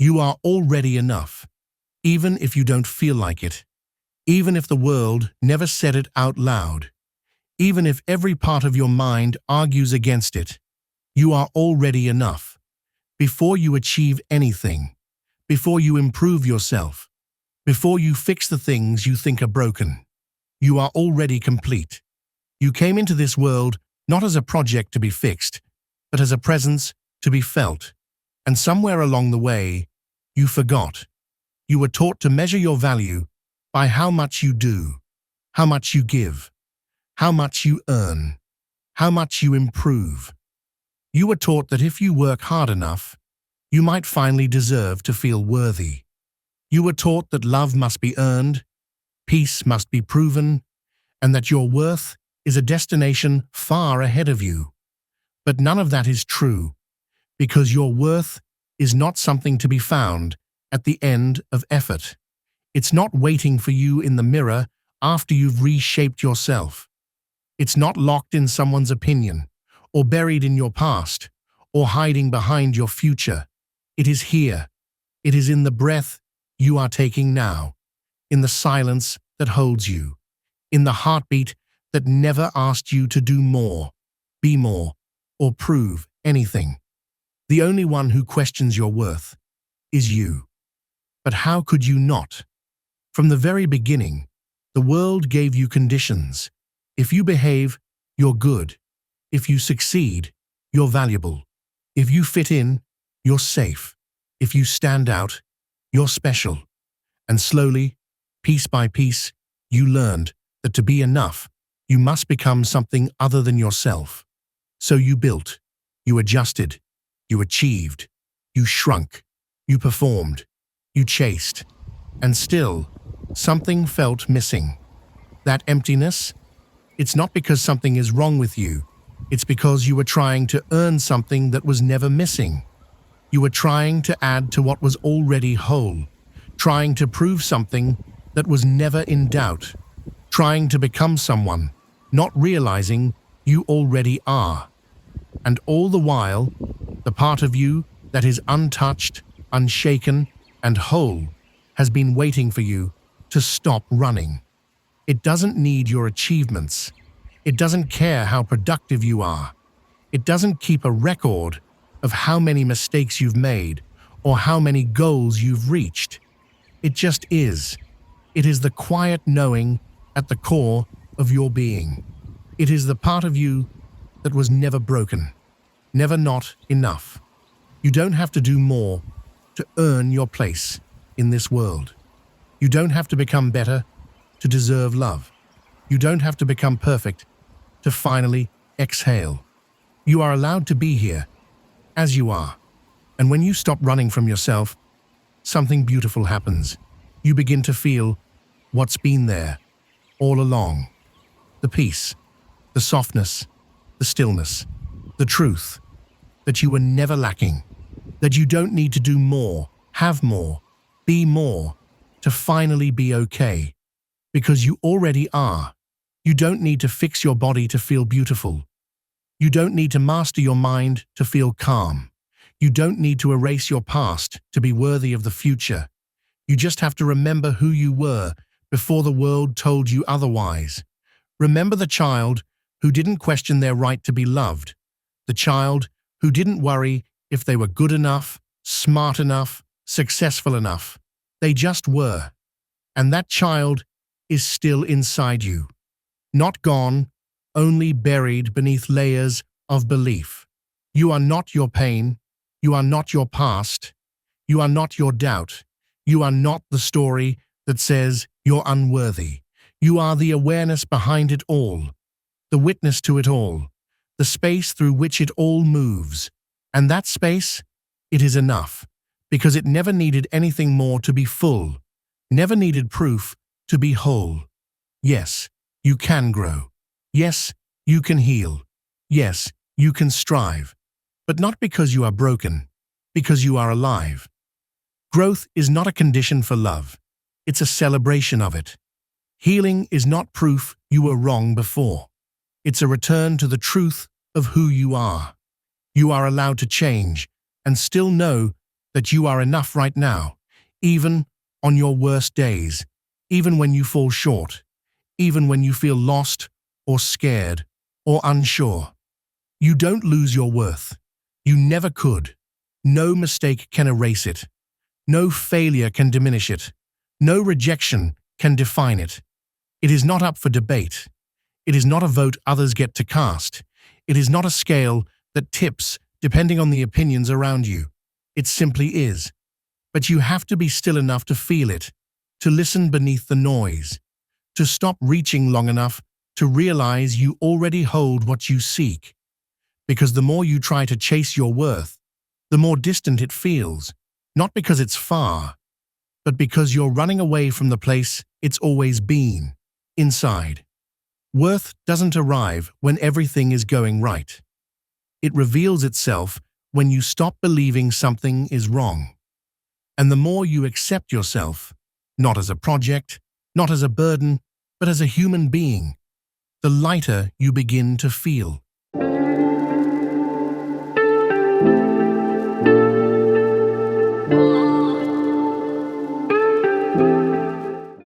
You are already enough, even if you don't feel like it, even if the world never said it out loud, even if every part of your mind argues against it. You are already enough. Before you achieve anything, before you improve yourself, before you fix the things you think are broken, you are already complete. You came into this world not as a project to be fixed, but as a presence to be felt. And somewhere along the way, you forgot. You were taught to measure your value by how much you do, how much you give, how much you earn, how much you improve. You were taught that if you work hard enough, you might finally deserve to feel worthy. You were taught that love must be earned, peace must be proven, and that your worth is a destination far ahead of you. But none of that is true, because your worth is not something to be found at the end of effort. It's not waiting for you in the mirror after you've reshaped yourself. It's not locked in someone's opinion, or buried in your past, or hiding behind your future. It is here. It is in the breath you are taking now, in the silence that holds you, in the heartbeat that never asked you to do more, be more, or prove anything. The only one who questions your worth is you. But how could you not? From the very beginning, the world gave you conditions. If you behave, you're good. If you succeed, you're valuable. If you fit in, you're safe. If you stand out, you're special. And slowly, piece by piece, you learned that to be enough, you must become something other than yourself. So you built, you adjusted, you achieved, you shrunk, you performed, you chased. And still, something felt missing. That emptiness, it's not because something is wrong with you. It's because you were trying to earn something that was never missing. You were trying to add to what was already whole, trying to prove something that was never in doubt, trying to become someone, not realizing you already are. And all the while, the part of you that is untouched, unshaken, and whole has been waiting for you to stop running. It doesn't need your achievements. It doesn't care how productive you are. It doesn't keep a record of how many mistakes you've made or how many goals you've reached. It just is. It is the quiet knowing at the core of your being. It is the part of you that was never broken, never not enough. You don't have to do more to earn your place in this world. You don't have to become better to deserve love. You don't have to become perfect to finally exhale. You are allowed to be here as you are. And when you stop running from yourself, something beautiful happens. You begin to feel what's been there all along. The peace, the softness, the stillness, the truth that you were never lacking, that you don't need to do more, have more, be more to finally be okay, because you already are. You don't need to fix your body to feel beautiful. You don't need to master your mind to feel calm. You don't need to erase your past to be worthy of the future. You just have to remember who you were before the world told you otherwise. Remember the child who didn't question their right to be loved, the child who didn't worry if they were good enough, smart enough, successful enough. They just were. And that child is still inside you. Not gone, only buried beneath layers of belief. You are not your pain. You are not your past. You are not your doubt. You are not the story that says you're unworthy. You are the awareness behind it all, the witness to it all, the space through which it all moves. And that space, it is enough, because it never needed anything more to be full, never needed proof to be whole. Yes, you can grow. Yes, you can heal. Yes, you can strive. But not because you are broken, because you are alive. Growth is not a condition for love. It's a celebration of it. Healing is not proof you were wrong before. It's a return to the truth of who you are. You are allowed to change and still know that you are enough right now, even on your worst days, even when you fall short, even when you feel lost or scared or unsure. You don't lose your worth. You never could. No mistake can erase it. No failure can diminish it. No rejection can define it. It is not up for debate. It is not a vote others get to cast. It is not a scale that tips depending on the opinions around you. It simply is. But you have to be still enough to feel it, to listen beneath the noise, to stop reaching long enough to realize you already hold what you seek. Because the more you try to chase your worth, the more distant it feels, not because it's far, but because you're running away from the place it's always been, inside. Worth doesn't arrive when everything is going right. It reveals itself when you stop believing something is wrong. And the more you accept yourself, not as a project, not as a burden, but as a human being, the lighter you begin to feel.